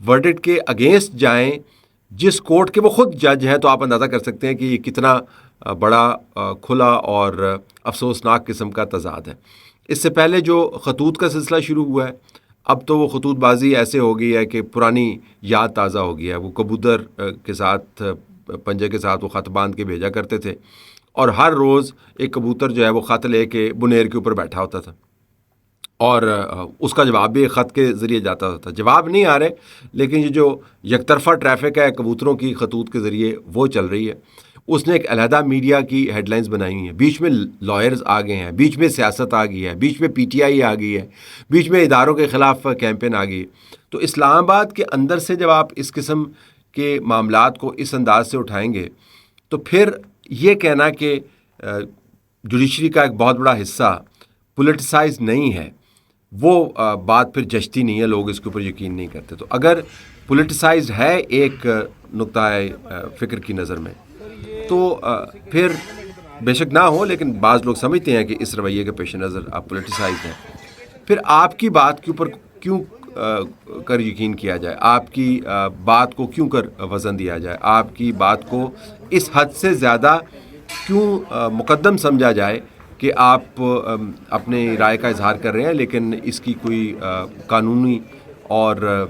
Verdict کے against جائیں جس کورٹ کے وہ خود جج ہیں، تو آپ اندازہ کر سکتے ہیں کہ یہ کتنا بڑا کھلا اور افسوسناک قسم کا تضاد ہے۔ اس سے پہلے جو خطوط کا سلسلہ شروع ہوا ہے، اب تو وہ خطوط بازی ایسے ہو گئی ہے کہ پرانی یاد تازہ ہو گیا ہے۔ وہ کبوتر کے ساتھ، پنجے کے ساتھ وہ خط باندھ کے بھیجا کرتے تھے، اور ہر روز ایک کبوتر جو ہے وہ خط لے کے بنیر کے اوپر بیٹھا ہوتا تھا، اور اس کا جواب بھی خط کے ذریعے جاتا تھا۔ جواب نہیں آ رہے، لیکن یہ جو یک طرفہ ٹریفک ہے کبوتروں کی خطوط کے ذریعے وہ چل رہی ہے۔ اس نے ایک علیحدہ میڈیا کی ہیڈ لائنز بنائی ہوئی ہیں، بیچ میں لائرز آ گئے ہیں، بیچ میں سیاست آ گئی ہے، بیچ میں پی ٹی آئی آ گئی ہے، بیچ میں اداروں کے خلاف کیمپین آ گئی ہے۔ تو اسلام آباد کے اندر سے جب آپ اس قسم کے معاملات کو اس انداز سے اٹھائیں گے، تو پھر یہ کہنا کہ جوڈیشری کا ایک بہت بڑا حصہ پولیٹیسائز نہیں ہے، وہ بات پھر جچتی نہیں ہے، لوگ اس کے اوپر یقین نہیں کرتے۔ تو اگر پولیٹیسائز ہے ایک نقطہ فکر کی نظر میں، تو پھر بے شک نہ ہو، لیکن بعض لوگ سمجھتے ہیں کہ اس رویے کے پیش نظر آپ پولیٹیسائز ہیں، پھر آپ کی بات کے اوپر کیوں کر یقین کیا جائے، آپ کی بات کو کیوں کر وزن دیا جائے، آپ کی بات کو اس حد سے زیادہ کیوں مقدم سمجھا جائے کہ آپ اپنے رائے کا اظہار کر رہے ہیں، لیکن اس کی کوئی قانونی اور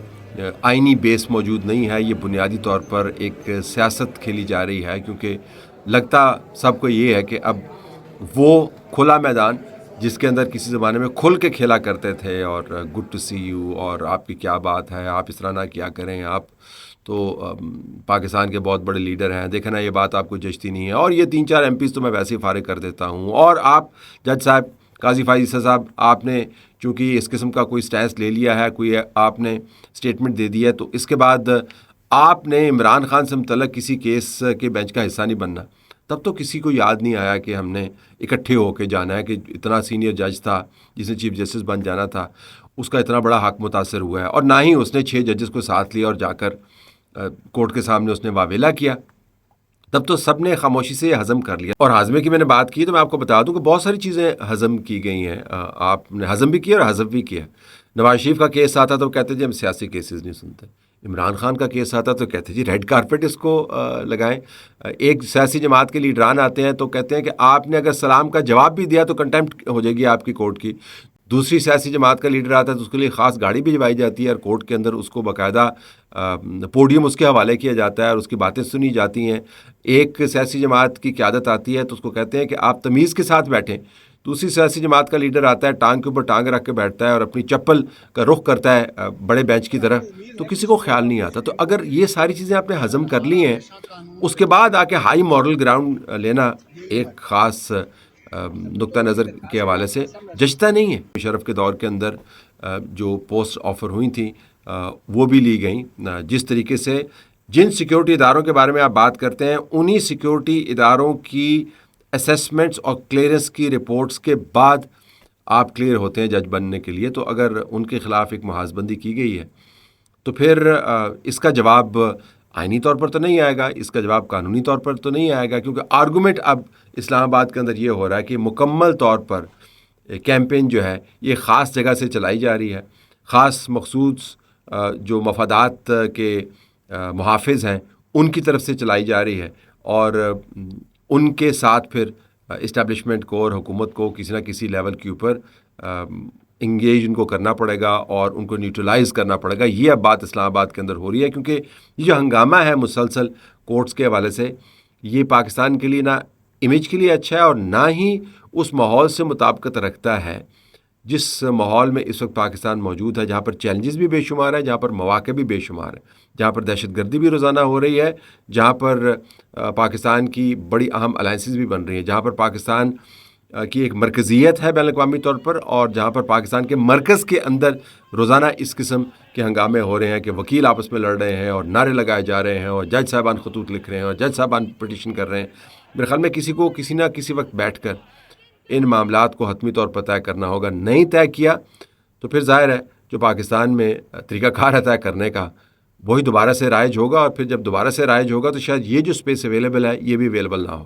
آئینی بیس موجود نہیں ہے۔ یہ بنیادی طور پر ایک سیاست کھیلی جا رہی ہے، کیونکہ لگتا سب کو یہ ہے کہ اب وہ کھلا میدان جس کے اندر کسی زمانے میں کھل کے کھیلا کرتے تھے، اور گڈ ٹو سی یو، اور آپ کی کیا بات ہے، آپ اس طرح نہ کیا کریں، آپ تو پاکستان کے بہت بڑے لیڈر ہیں، دیکھیں نا یہ بات آپ کو جچتی نہیں ہے، اور یہ 3-4 ایم پیز تو میں ویسے ہی فارغ کر دیتا ہوں، اور آپ جج صاحب، قاضی فائز عیسیٰ صاحب، آپ نے چونکہ اس قسم کا کوئی سٹینس لے لیا ہے، کوئی آپ نے سٹیٹمنٹ دے دی ہے، تو اس کے بعد آپ نے عمران خان سے متعلق کسی کیس کے بینچ کا حصہ نہیں بننا۔ تب تو کسی کو یاد نہیں آیا کہ ہم نے اکٹھے ہو کے جانا ہے، کہ اتنا سینئر جج تھا جس نے چیف جسٹس بن جانا تھا، اس کا اتنا بڑا حق متاثر ہوا ہے، اور نہ ہی اس نے 6 ججز کو ساتھ لیا اور جا کر کورٹ کے سامنے اس نے واویلا کیا۔ تب تو سب نے خاموشی سے یہ ہضم کر لیا۔ اور ہاضمے کی میں نے بات کی تو میں آپ کو بتا دوں کہ بہت ساری چیزیں ہضم کی گئی ہیں، آپ نے ہضم بھی کیا اور حذف بھی کیا۔ نواز شریف کا کیس آتا تو کہتے جی ہم سیاسی کیسز نہیں سنتے، عمران خان کا کیس آتا تو کہتے جی ریڈ کارپیٹ اس کو لگائیں، ایک سیاسی جماعت کے لیڈران آتے ہیں تو کہتے ہیں کہ آپ نے اگر سلام کا جواب بھی دیا تو کنٹیمپٹ ہو جائے گی آپ کی کورٹ کی۔ دوسری سیاسی جماعت کا لیڈر آتا ہے تو اس کے لیے خاص گاڑی بھی جوائی جاتی ہے، اور کورٹ کے اندر اس کو باقاعدہ پوڈیم اس کے حوالے کیا جاتا ہے اور اس کی باتیں سنی جاتی ہیں۔ ایک سیاسی جماعت کی قیادت آتی ہے تو اس کو کہتے ہیں کہ آپ تمیز کے ساتھ بیٹھیں۔ دوسری سیاسی جماعت کا لیڈر آتا ہے، ٹانگ کے اوپر ٹانگ رکھ کے بیٹھتا ہے اور اپنی چپل کا رخ کرتا ہے بڑے بینچ کی طرف، تو کسی کو خیال نہیں آتا۔ تو اگر یہ ساری چیزیں آپ نے ہضم کر لی ہیں، اس کے بعد آ کے ہائی مورل گراؤنڈ لینا ایک خاص نقطہ نظر کے حوالے سے جچتا نہیں ہے۔ مشرف کے دور کے اندر جو پوسٹ آفر ہوئی تھیں وہ بھی لی گئیں، جس طریقے سے جن سیکیورٹی اداروں کے بارے میں آپ بات کرتے ہیں انہی سیکیورٹی اداروں کی اسیسمنٹس اور کلیئرنس کی رپورٹس کے بعد آپ کلیئر ہوتے ہیں جج بننے کے لیے۔ تو اگر ان کے خلاف ایک محاذ بندی کی گئی ہے تو پھر اس کا جواب آئینی طور پر تو نہیں آئے گا، اس کا جواب قانونی طور پر تو نہیں آئے گا، کیونکہ آرگومنٹ اب اسلام آباد کے اندر یہ ہو رہا ہے کہ مکمل طور پر کیمپین جو ہے یہ خاص جگہ سے چلائی جا رہی ہے، خاص مخصوص جو مفادات کے محافظ ہیں ان کی طرف سے چلائی جا رہی ہے، اور ان کے ساتھ پھر اسٹیبلشمنٹ کو اور حکومت کو کسی نہ کسی لیول کے اوپر انگیج ان کو کرنا پڑے گا اور ان کو نیوٹرلائز کرنا پڑے گا۔ یہ اب بات اسلام آباد کے اندر ہو رہی ہے، کیونکہ یہ جو ہنگامہ ہے مسلسل کورٹس کے حوالے سے، یہ پاکستان کے لیے نہ امیج کے لیے اچھا ہے اور نہ ہی اس ماحول سے مطابقت رکھتا ہے جس ماحول میں اس وقت پاکستان موجود ہے، جہاں پر چیلنجز بھی بے شمار ہیں، جہاں پر مواقع بھی بے شمار ہیں، جہاں پر دہشت گردی بھی روزانہ ہو رہی ہے، جہاں پر پاکستان کی بڑی اہم الائنسز بھی بن رہی ہیں، جہاں پر پاکستان کی ایک مرکزیت ہے بین الاقوامی طور پر، اور جہاں پر پاکستان کے مرکز کے اندر روزانہ اس قسم کے ہنگامے ہو رہے ہیں کہ وکیل آپس میں لڑ رہے ہیں اور نعرے لگائے جا رہے ہیں اور جج صاحبان خطوط لکھ رہے ہیں اور جج صاحبان پٹیشن کر رہے ہیں۔ میرے خیال میں کسی کو کسی نہ کسی وقت بیٹھ کر ان معاملات کو حتمی طور پر طے کرنا ہوگا۔ نہیں طے کیا تو پھر ظاہر ہے جو پاکستان میں طریقہ کار ہے طے کرنے کا وہی دوبارہ سے رائج ہوگا، اور پھر جب دوبارہ سے رائج ہوگا تو شاید یہ جو سپیس اویلیبل ہے یہ بھی اویلیبل نہ ہو۔